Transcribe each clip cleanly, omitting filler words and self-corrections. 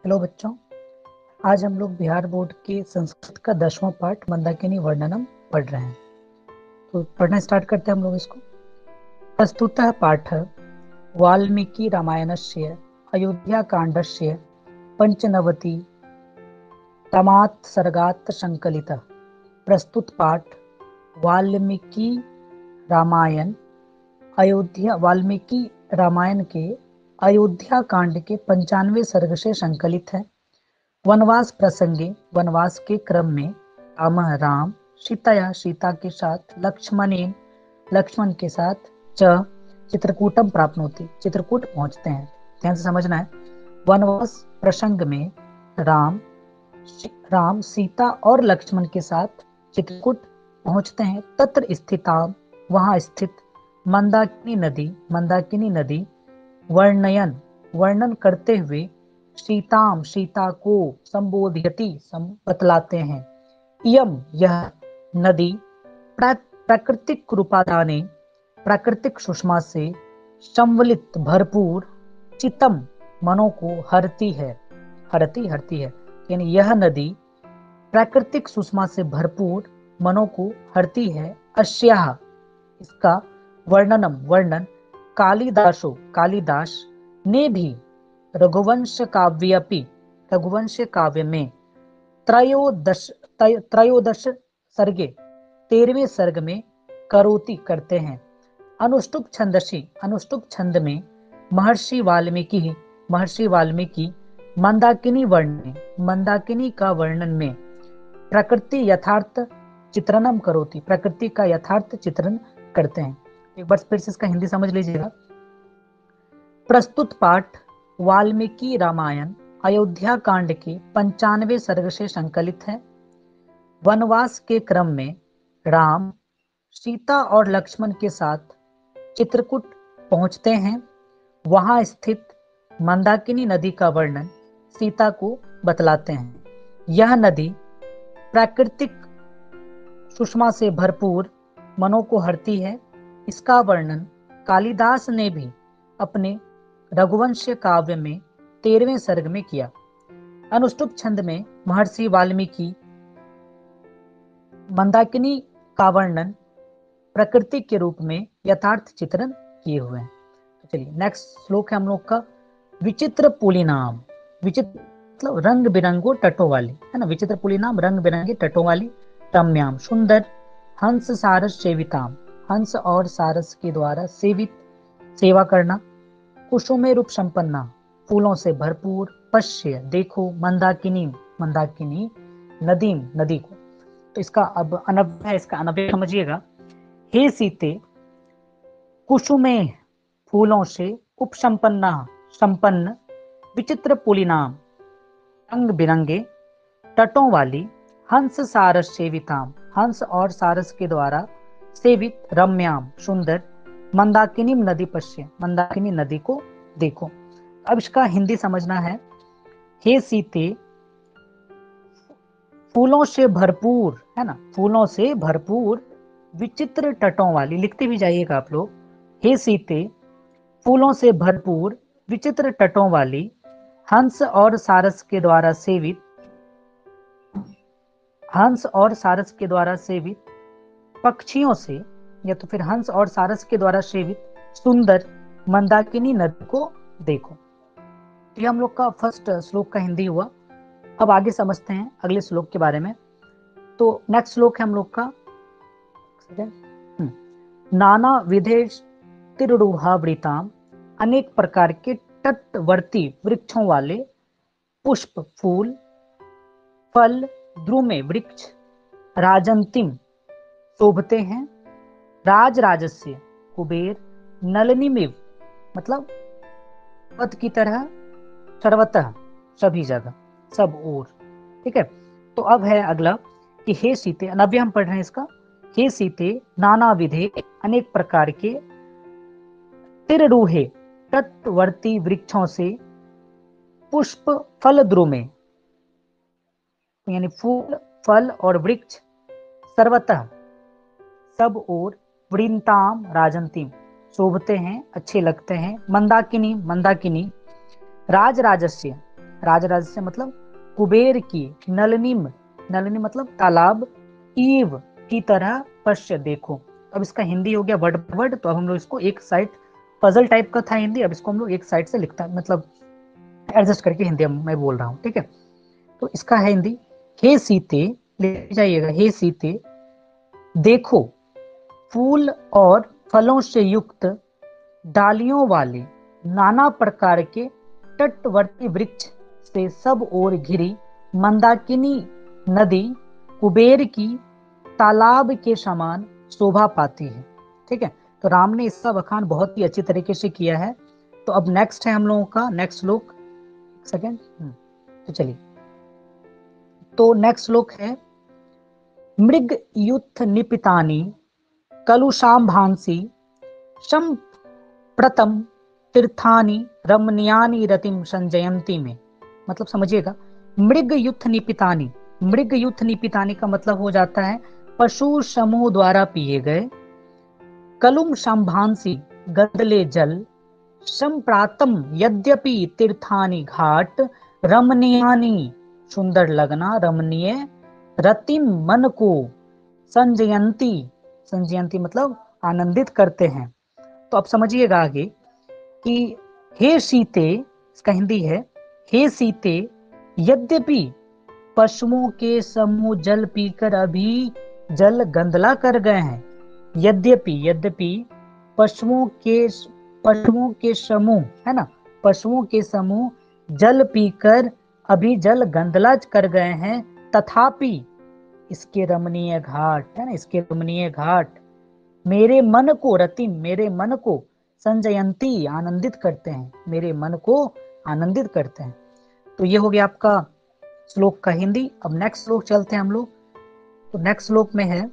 Hello बच्चों, आज हम लोग बिहार बोर्ड के संस्कृत का 10वां पाठ मंदाकिनी वर्णनम पढ़ रहे हैं। तो पढ़ना स्टार्ट करते हैं हम लोग इसको। प्रस्तुतः पाठ वाल्मीकि रामायणस्य अयोध्या कांडस्य पंचनवति तमात् सर्गात् संकलितः। प्रस्तुत पाठ वाल्मीकि रामायण के अयोध्या कांड के 95वें सर्ग से संकलित है। वनवास प्रसंगे, वनवास के क्रम में राम सीता के साथ लक्ष्मण के साथ चित्रकूटम प्राप्नोति, चित्रकूट पहुंचते हैं। ध्यान से समझना है। वनवास प्रसंग में राम सीता और लक्ष्मण के साथ चित्रकूट पहुंचते हैं। तत्र स्थिताम, वहां स्थित मंदाकिनी नदी वर्णन करते हुए सीता को संबोधयति बतलाते हैं। इयम, यह नदी प्राकृतिक रूपादाने, प्राकृतिक सुषमा से संवलित भरपूर चित्तम, मनों को हरती है। यानी यह नदी प्राकृतिक सुषमा से भरपूर मनों को हरती है। अस्याः, इसका वर्णन कालिदास ने भी रघुवंश काव्य में त्रयोदश सर्गे, 13वें सर्ग में करोति करते हैं। अनुष्टुप छंद में महर्षि वाल्मीकि मंदाकिनी का वर्णन में प्रकृति यथार्थ चित्रणम करोति, प्रकृति का यथार्थ चित्रण करते हैं। एक बार फिर से इसका हिंदी समझ लीजिएगा। प्रस्तुत पाठ वाल्मीकि रामायण अयोध्या कांड के 95वें सर्ग से संकलित है। वनवास के क्रम में राम सीता और लक्ष्मण के साथ चित्रकूट पहुंचते हैं। वहां स्थित मंदाकिनी नदी का वर्णन सीता को बतलाते हैं। यह नदी प्राकृतिक सुषमा से भरपूर मनों को हरती है। इसका वर्णन कालिदास ने भी अपने रघुवंश काव्य में 13वें सर्ग में किया। अनुष्टुप छंद में महर्षि वाल्मीकि मंदाकिनी का वर्णन प्रकृति के रूप में यथार्थ चित्रण किए हुए हैं। तो चलिए नेक्स्ट श्लोक है हम लोग का। विचित्र पुलिनाम, विचित्र मतलब रंग बिरंगो तटों वाली, है ना। विचित्र पुलिनाम, रंग बिरंगे तटों वाली। रम्याम, सुंदर। हंस सारस सेविताम, हंस और सारस के द्वारा सेवा करना। कुसुमे रूप संपन्ना, फूलों से भरपूर। पश्य, देखो। मंदाकिनी नदीम, नदी को। तो इसका अब अनव्य है, इसका अनव्य समझिएगा। हे सीते, कुसुमे, फूलों से, संपन्न, विचित्र पुलिनाम, रंग बिरंगे तटों वाली। हंस सारस सेविताम, हंस और सारस के द्वारा सेवित। रम्याम, सुंदर। मंदाकिनी नदी पश्य, मंदाकिनी नदी को देखो। अब इसका हिंदी समझना है। हे सीते, फूलों से भरपूर, है ना, फूलों से भरपूर विचित्र तटों वाली, लिखते भी जाइएगा आप लोग। हे सीते, फूलों से भरपूर विचित्र तटों वाली, हंस और सारस के द्वारा सेवित पक्षियों से, या तो फिर हंस और सारस के द्वारा सेवित सुंदर मंदाकिनी नदी को देखो। ये हम लोग का फर्स्ट श्लोक का हिंदी हुआ। अब आगे समझते हैं अगले श्लोक के बारे में। तो नेक्स्ट श्लोक है हम लोग का। नाना विधेश तिरुहावृताम, अनेक प्रकार के तटवर्ती वृक्षों वाले। पुष्प, फूल, फल, द्रुमे, वृक्ष। राजंतिम, शोभते हैं। राजस्य, कुबेर। नलिनीमिव, मतलब पद की तरह। सर्वतः, सभी जगह, सब ओर। ठीक है। तो अब है अगला कि हे सीते, नव्य हम पढ़ रहे हैं इसका। हे सीते, नाना विधे, अनेक प्रकार के। तिररूहे, तटवर्ती वृक्षों से। पुष्प, फल, द्रुमे, यानी फूल, फल और वृक्ष। सर्वतः, सब ओर। वृंताम, राजंतिम, शोभते हैं, अच्छे लगते हैं। मंदाकिनी, राजस्य, राजराजस्य मतलब कुबेर की, नलिनीम, नलिनी मतलब तालाब, ईव की तरह, पश्य देखो। अब इसका हिंदी हो गया वर्ड वर्ड, तो अब हम लोग इसको एक साइड, पजल टाइप का था हिंदी, अब इसको हम लोग एक साइड से लिखता मतलब एडजस्ट करके हिंदी मैं बोल रहा हूँ, ठीक है। तो इसका है हिंदी, हे सीते, ले जाइएगा, हे सीते देखो फूल और फलों से युक्त डालियों वाले नाना प्रकार के तटवर्ती वृक्ष से सब ओर घिरी मंदाकिनी नदी कुबेर की तालाब के समान शोभा पाती है, ठीक है। तो राम ने इसका बखान बहुत ही अच्छी तरीके से किया है। तो अब नेक्स्ट है हम लोगों का नेक्स्ट श्लोक, सेकेंड, तो चलिए, तो नेक्स्ट श्लोक है, मृग युथ निपितानी कलुषाम भांसी शम प्रतम तीर्थानी रमणीयानी रतिम संजयंती में। मतलब समझिएगा, मृग युथ निपितानी, मृग युथ निपितानी का मतलब हो जाता है पशु समूह द्वारा पिए गए, कलुम संभांसी गंदले जल, संप्रातम यद्यपि तीर्थानी घाट, रमणीयानी सुंदर लगना, रमणीय, रतिम मन को, संजयंती, संजयंती मतलब आनंदित करते हैं। तो अब समझिएगा आगे कि हे सीते, इसका हिंदी है, हे सीते यद्यपि पशुओं के समूह जल पीकर अभी जल गंदला कर गए हैं, यद्यपि, यद्यपि पशुओं के समूह है ना, पशुओं के समूह जल पीकर अभी जल गंदला कर गए हैं, तथापि इसके रमणीय घाट है ना, इसके रमणीय घाट मेरे मन को, रतिम मेरे मन को, संजयंती आनंदित करते हैं, मेरे मन को आनंदित करते हैं। तो ये हो गया आपका श्लोक का हिंदी। अब नेक्स्ट श्लोक चलते हैं हम लोग। तो नेक्स्ट श्लोक में है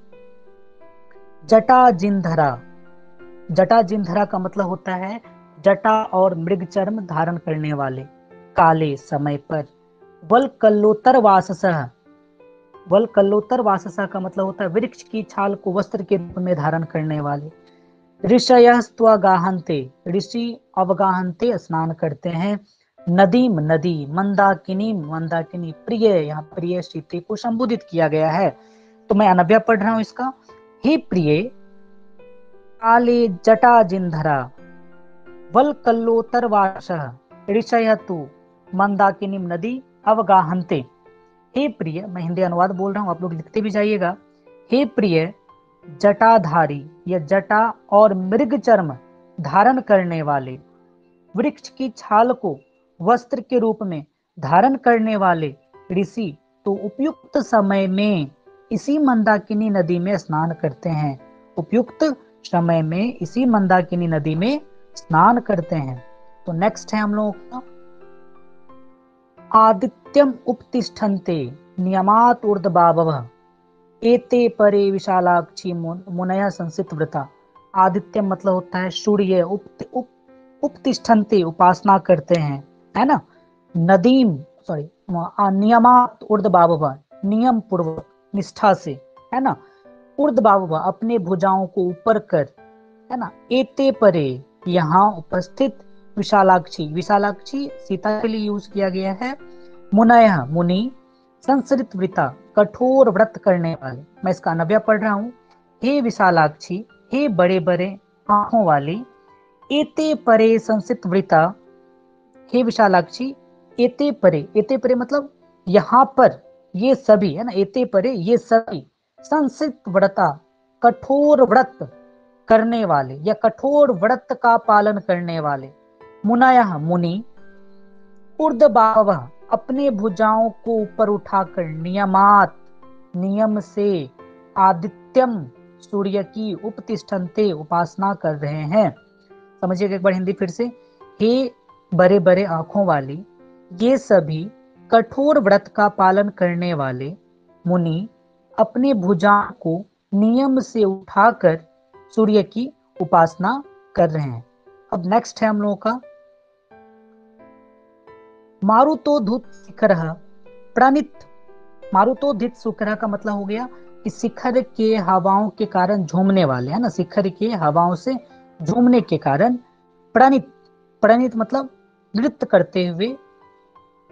जटा जिनधरा। जटा जिनधरा का मतलब होता है जटा और मृग चर्म धारण करने वाले, काले समय पर। वल कल्लोतर वाससः, वल कल्लोतर वाससः का मतलब होता है वृक्ष की छाल को वस्त्र के रूप में धारण करने वाले। ऋषयस्त्वगाहन्ते, ऋषि अवगाहन्ते स्नान करते हैं। नदीम नदी, मंदाकिनी मंदाकिनी, प्रिय, यहाँ प्रिय सीते को संबोधित किया गया है। तो मैं अनव्या पढ़ रहा हूं इसका, हे प्रिय काले जटा जिनधरा वल कल्लोतर वासः ऋषय तु मंदाकिनी नदी अवगाहन्ते। हे प्रिय, मैं हिंदी अनुवाद बोल रहा हूं, आप लोग लिखते भी जाइएगा। हे प्रिय जटाधारी या जटा और मृग चर्म धारण करने वाले, वृक्ष की छाल को वस्त्र के रूप में धारण करने वाले ऋषि तो उपयुक्त समय में इसी मंदाकिनी नदी में स्नान करते हैं, उपयुक्त समय में इसी मंदाकिनी नदी में स्नान करते हैं। तो नेक्स्ट है हम लोगों का आदित्यम उपतिष्ठन्ते नियमात ऊर्ध्वभावः एते परे विशालाक्षी मुनय संसित व्रता। आदित्य मतलब होता है सूर्य, उपतिष्ठन्ते उपासना करते हैं, है ना। नदीम सॉरी नियमात ऊर्ध्वभावः नियम पूर्वक निष्ठा से, है ना। ऊर्ध्वभावः अपने भुजाओं को ऊपर कर, है ना। एते परे यहाँ उपस्थित, विशालाक्षी, विशालाक्षी सीता के लिए यूज किया गया है। मुनय मुनि, संसरित व्रता कठोर व्रत करने वाले। मैं इसका अनव्या पढ़ रहा हूं, हे विशालाक्षी, हे बड़े बड़े आंखों वाली, एते परे संसित व्रता, हे विशालाक्षी एते परे मतलब यहाँ पर ये सभी, है ना, एते परे ये सभी, संसित व्रता कठोर व्रत करने वाले या कठोर व्रत का पालन करने वाले। मुनयः मुनि, ऊर्ध्वभावः अपने भुजाओं को ऊपर उठाकर, नियमात नियम से, आदित्यम सूर्य की, उपतिष्ठन्ते उपासना कर रहे हैं। समझिएगा एक बार हिंदी फिर से, हे बड़े बड़े आंखों वाली, ये सभी कठोर व्रत का पालन करने वाले मुनि अपने भुजाओं को नियम से उठाकर सूर्य की उपासना कर रहे हैं। अब नेक्स्ट है हम लोगों का मारुतोधुत शिखर प्रणित। मारुतोधित शिखर का मतलब हो गया कि शिखर के हवाओं के कारण झूमने वाले, है ना, शिखर के हवाओं से झूमने के कारण। प्रणित, प्रणित मतलब नृत्य करते हुए,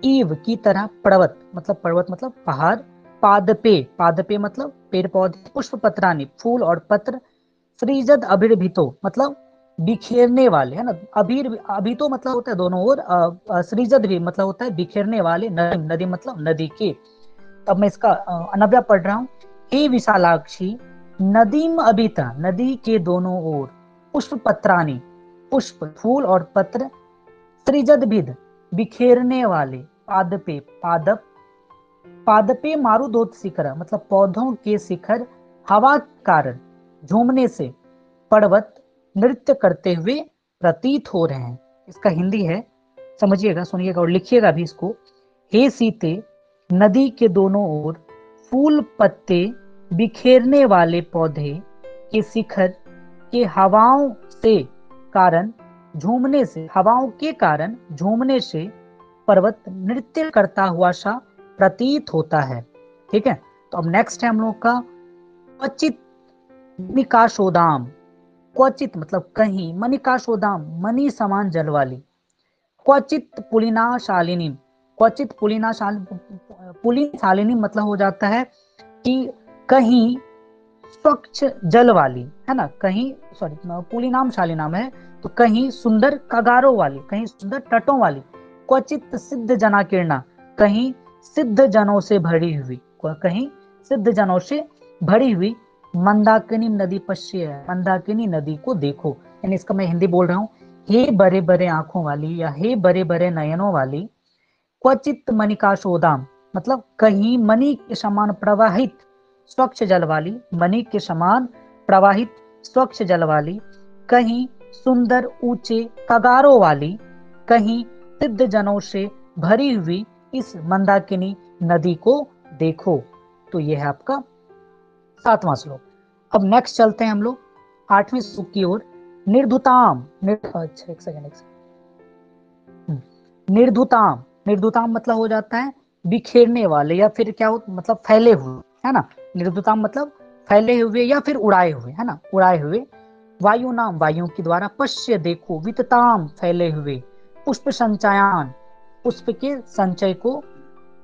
ईव की तरह, पर्वत मतलब पहाड़, पादपे, पादपे मतलब पेड़ पौधे, पुष्प पत्रानी फूल और पत्र, सृजत अभिर्भितो मतलब बिखेरने वाले, है ना। अभिर अभितो मतलब होता है दोनों ओर, सृजत भी मतलब होता है बिखेरने वाले, नदी, नदी मतलब नदी के। अब मैं इसका अनव्या पढ़ रहा हूँ। हे विशालाक्षी नदीम अभिता, नदी के दोनों ओर, पुष्प पत्रानी पुष्प फूल और पत्र, सृजत भिद बिखेरने वाले, पादपे पादप, पादपे मारुदोत शिखर मतलब पौधों के शिखर, हवा के कारण झूमने से पर्वत नृत्य करते हुए प्रतीत हो रहे हैं। इसका हिंदी है, समझिएगा, सुनिएगा और लिखिएगा भी इसको। हे सीते नदी के दोनों ओर फूल पत्ते बिखेरने वाले पौधे के शिखर के हवाओं से कारण झूमने से, हवाओं के कारण झूमने से पर्वत नृत्य करता हुआ सा प्रतीत होता है। ठीक है, तो अब नेक्स्ट है हम लोग का क्वचित मणिकाशोदाम। क्वचित मतलब कहीं, मणिकाशोदाम मणि समान जल वाली, क्वचित पुलिनाशालिनी, क्वचित पुलिनशालिनी मतलब हो जाता है कि कहीं स्वच्छ जल वाली, है ना, कहीं, सॉरी पुलिनाम शालिनाम है तो कहीं सुंदर कगारों वाली, कहीं सुंदर तटों वाली। क्वचित सिद्ध जना किरणा, कहीं सिद्ध जनों से भरी हुई, कहीं सिद्ध जनों से भरी हुई मंदाकिनी नदी पश्य, मंदाकिनी नदी को देखो। यानी इसका मैं हिंदी बोल रहा हूँ। हे बड़े बड़े आंखों वाली या हे बड़े बड़े नयनों वाली, क्वचित मणिकाशोदाम मतलब कहीं मणि के समान प्रवाहित स्वच्छ जल वाली, मणि के समान प्रवाहित स्वच्छ जल वाली, कहीं सुंदर ऊंचे कगारों वाली, कहीं सिद्ध जनों से भरी हुई इस मंदाकिनी नदी को देखो। तो यह है आपका 7वां श्लोक। अब नेक्स्ट चलते हैं हम लोग 8वें श्लोक की ओर। निर्धुताम, अच्छा एक सेकंड, निर्धुताम, निर्धुताम मतलब हो जाता है बिखेरने वाले या फिर क्या हो मतलब फैले हुए, है ना। निर्धुताम मतलब फैले हुए या फिर उड़ाए हुए, है ना, उड़ाए हुए। वायु नाम वायु के द्वारा, पश्य देखो, वितताम फैले हुए, पुष्प संचयान पुष्प के संचय को,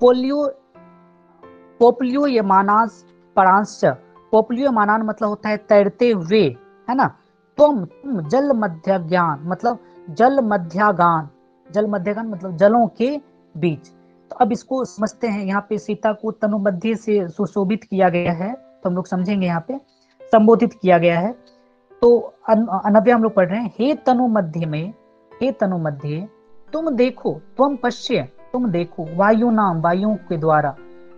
पोलियो पोपलियो यमानास परांश, पोपलियो मानान मतलब होता है तैरते हुए, है ना। तुम जल मध्य ज्ञान मतलब जल मध्यागान, जल मध्यगान मतलब जलों के बीच। तो अब इसको समझते हैं। यहाँ पे सीता को तनु मध्य से सुशोभित किया गया है, तो हम लोग समझेंगे यहाँ पे संबोधित किया गया है। तो अनव्या हम लोग पढ़ रहे हैं। हे तनु मध्य में, हे तनु मध्य तुम देखो, तुम पश्य तुम देखो, वायु नाम वायु के द्वारा,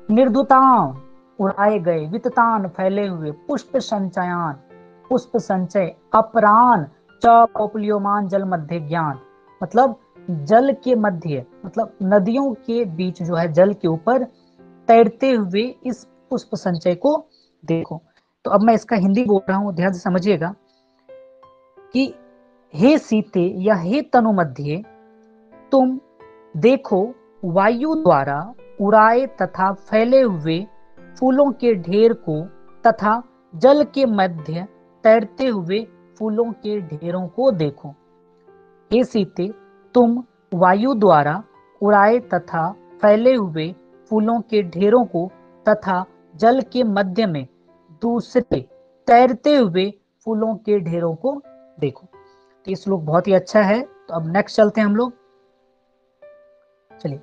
निर्धुतान उड़ाए गए, विततान फैले हुए, पुष्प संचयान पुष्प संचय, अपरान चौपलियोमान जल मध्य ज्ञान मतलब जल के मध्य मतलब नदियों के बीच जो है जल के ऊपर तैरते हुए इस पुष्प संचय को देखो। तो अब मैं इसका हिंदी बोल रहा हूं, ध्यान से समझिएगा कि हे सीते या हे तनु मध्य तुम देखो वायु द्वारा उड़ाए तथा फैले हुए फूलों के ढेर को तथा जल के मध्य तैरते हुए फूलों के ढेरों को देखो। हे सीते तुम वायु द्वारा उड़ाए तथा फैले हुए फूलों के ढेरों को तथा जल के मध्य में दूसरे तैरते हुए फूलों के ढेरों को देखो। तो ये श्लोक बहुत ही अच्छा है। तो अब नेक्स्ट चलते हैं हम लोग, चलिए।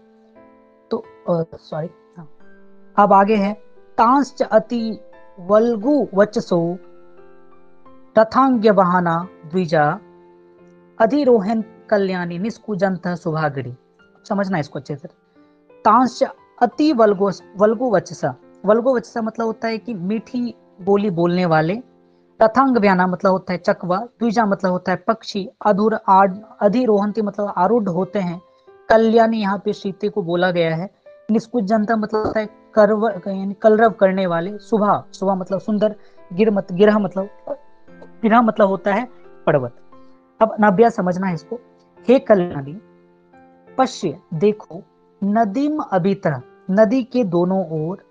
तो सॉरी, अब आगे है तांश्च अति वल्गु वचसो तथांग्य वहाना द्विजा अधिरोहन कल्याणी निष्कुजंत सुभागड़ी। समझना इसको अच्छे से। तांश्च अति वल्गु वचसा, वल्गु वचसा मतलब होता है कि मीठी बोली बोलने वाले, तथांग व्याना मतलब होता है चकवा, द्विजा मतलब होता है पक्षी, अधिरोहंती मतलब आरूढ़ होते हैं, कल्याणी यहाँ पे सीते को बोला गया है, निष्कुजंता मतलब होता है कलरव करने वाले, शुभा शुभा मतलब सुंदर, गिरह मतलब होता है पर्वत। अब नव्या समझना है इसको। हे कल्याणी पश्य देखो, नदीम अभितः नदी के दोनों ओर,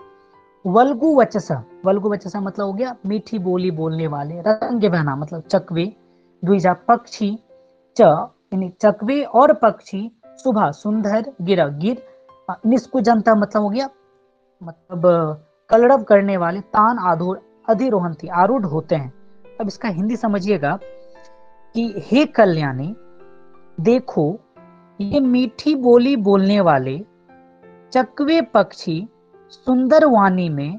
वल्गु वचसा, वल्गु वचसा मतलब हो गया मीठी बोली बोलने वाले, रंग बहना मतलब चकवे, द्विजा पक्षी, च यानी चकवे और पक्षी, शुभा सुंदर, गिर निष्कुजनता मतलब हो गया, मतलब कलरव करने वाले, तान अधिरोहण थी, आरूढ़ होते हैं। अब इसका हिंदी समझिएगा कि हे कल्याणी देखो ये मीठी बोली बोलने वाले चकवे पक्षी सुंदर वाणी में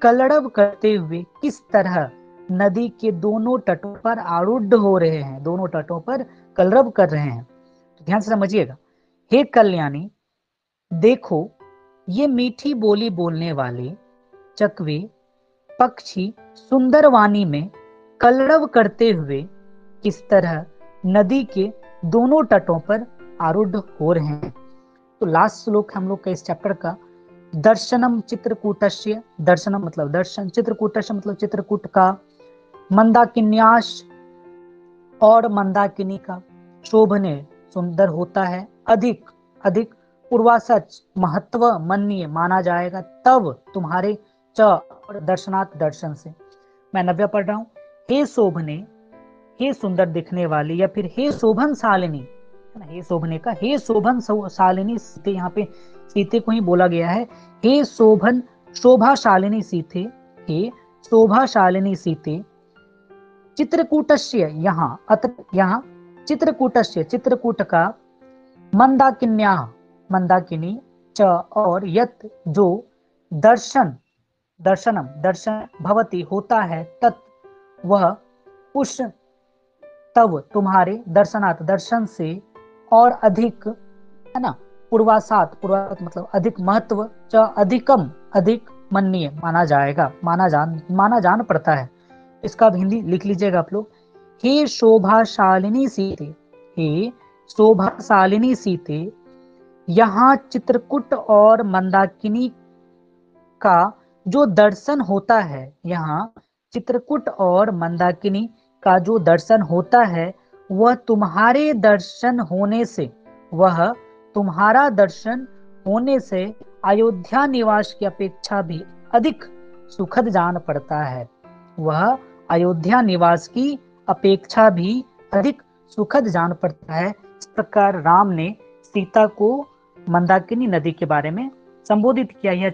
कलरव करते हुए किस तरह नदी के दोनों तटों पर आरूढ़ हो रहे हैं, दोनों तटों पर कलरव कर रहे हैं। तो ध्यान से समझिएगा, हे कल्याणी देखो ये मीठी बोली बोलने वाले चकवे पक्षी सुंदर वाणी में कलरव करते हुए किस तरह नदी के दोनों तटों पर आरूढ़ हो रहे हैं। तो लास्ट श्लोक हम लोग का इस चैप्टर का, दर्शनम चित्रकूटस्य, दर्शनम मतलब दर्शन, चित्रकूटस्य मतलब चित्रकूट का, मंदाकिन्यास और मंदाकिनी का, शोभने सुंदर होता है, अधिक अधिक, पूर्वासच महत्व मन्य माना जाएगा, तब तुम्हारे, च और दर्शनात् दर्शन से। मैं नव्या पढ़ रहा हूं, हे शोभने, हे सुंदर दिखने वाली, या फिर हे शोभन शालिनी, है ना, हे शोभने का, हे शोभन शालिनी सीते, यहाँ पे सीते को ही बोला गया है, हे शोभन शोभा शालिनी सीते, हे शोभा शालिनी सीते, चित्रकूटस्य यहाँ अत्र यहाँ चित्रकूटस्य चित्रकूट का, मंदाकिन्या मंदाकिनी, च और यत जो, दर्शन दर्शनम दर्शन भवती होता है, तत् वह, उस तब तुम्हारे, दर्शनात् दर्शन से, और अधिक, है ना, पूर्वासात पूर्वासात मतलब अधिक महत्व, च अधिकम अधिक, मन्य माना जाएगा, माना जान पड़ता है। इसका अब हिंदी लिख लीजिएगा आप लोग, हे शोभाशालिनी सीते, हे शोभाशालिनी सीते, यहाँ चित्रकूट और मंदाकिनी का जो दर्शन होता है, यहाँ चित्रकूट और मंदाकिनी का जो दर्शन होता है, वह तुम्हारे दर्शन होने से, वह तुम्हारा दर्शन होने से अयोध्या निवास की अपेक्षा भी अधिक सुखद जान पड़ता है, वह अयोध्या निवास की अपेक्षा भी अधिक सुखद जान पड़ता है। इस प्रकार राम ने सीता को मंदाकिनी नदी के बारे में संबोधित किया। यह